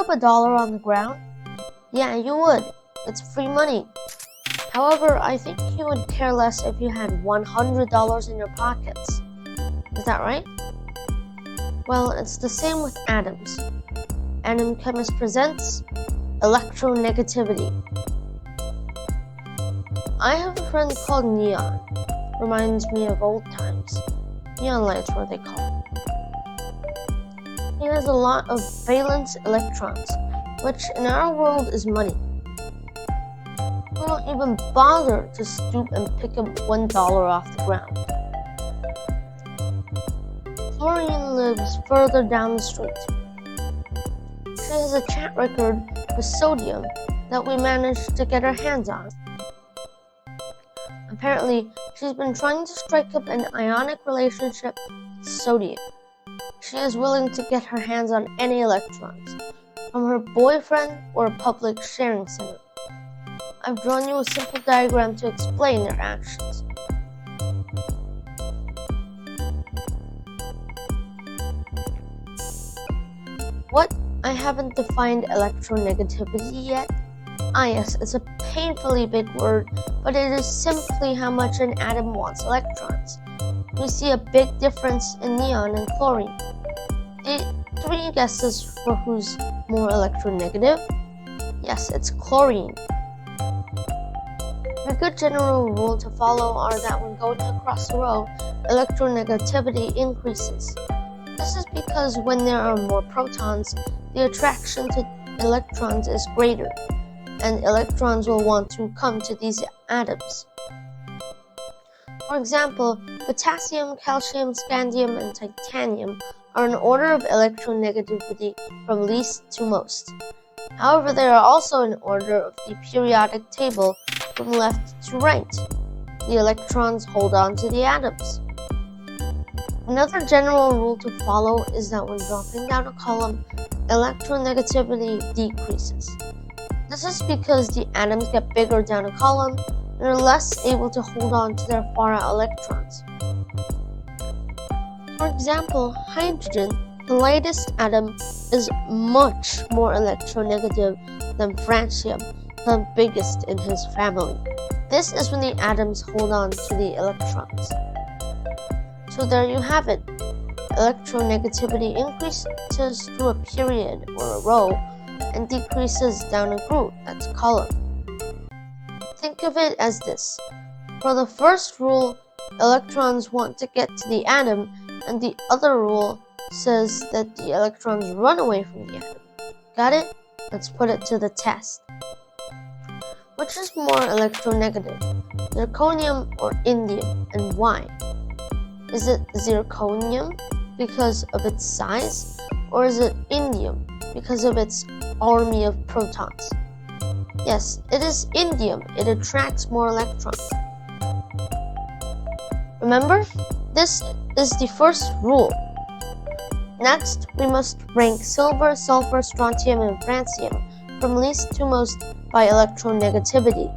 up $1 on the ground? Yeah, you would. It's free money. However, I think you would care less if you had $100 in your pockets. Is that right? Well, it's the same with atoms. Atom Chemist presents Electronegativity. I have a friend called Neon. Reminds me of old times. Neon lights were they called. He has a lot of valence electrons, which in our world is money. We don't even bother to stoop and pick up $1 off the ground. Chlorine lives further down the street. She has a chat record with sodium that we managed to get our hands on. Apparently, she's been trying to strike up an ionic relationship with sodium. She is willing to get her hands on any electrons, from her boyfriend or a public sharing center. I've drawn you a simple diagram to explain their actions. What? I haven't defined electronegativity yet? Ah yes, it's a painfully big word, but it is simply how much an atom wants electrons. We see a big difference in neon and chlorine. 3 guesses for who's more electronegative? Yes, it's chlorine. A good general rule to follow are that when going across the row, electronegativity increases. This is because when there are more protons, the attraction to electrons is greater, and electrons will want to come to these atoms. For example, potassium, calcium, scandium, and titanium are in order of electronegativity from least to most. However, they are also in order of the periodic table from left to right. The electrons hold on to the atoms. Another general rule to follow is that when dropping down a column, electronegativity decreases. This is because the atoms get bigger down a column and are less able to hold on to their far-out electrons. For example, hydrogen, the lightest atom, is much more electronegative than francium, the biggest in his family. This is when the atoms hold on to the electrons. So there you have it. Electronegativity increases through a period or a row and decreases down a group, that's a column. Think of it as this. For the first rule, electrons want to get to the atom, and the other rule says that the electrons run away from the atom. Got it? Let's put it to the test. Which is more electronegative, zirconium or indium, and why? Is it zirconium because of its size, or is it indium because of its army of protons? Yes, it is indium. It attracts more electrons. Remember, this is the first rule. Next, we must rank silver, sulfur, strontium, and francium from least to most by electronegativity.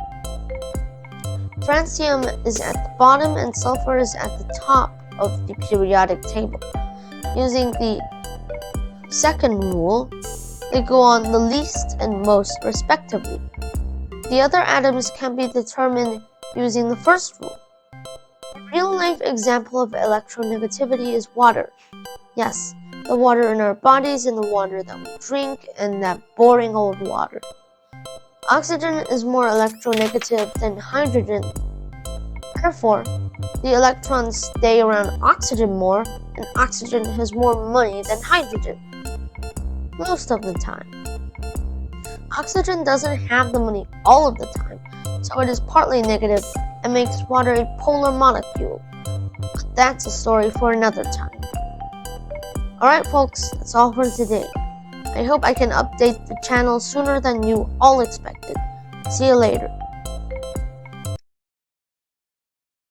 Francium is at the bottom and sulfur is at the top of the periodic table. Using the second rule, they go on the least and most respectively. The other atoms can be determined using the first rule. A real-life example of electronegativity is water. Yes, the water in our bodies and the water that we drink and that boring old water. Oxygen is more electronegative than hydrogen. Therefore, the electrons stay around oxygen more, and oxygen has more money than hydrogen. Most of the time. Oxygen doesn't have the money all of the time, so it is partly negative and makes water a polar molecule. But that's a story for another time. Alright folks, that's all for today. I hope I can update the channel sooner than you all expected. See you later.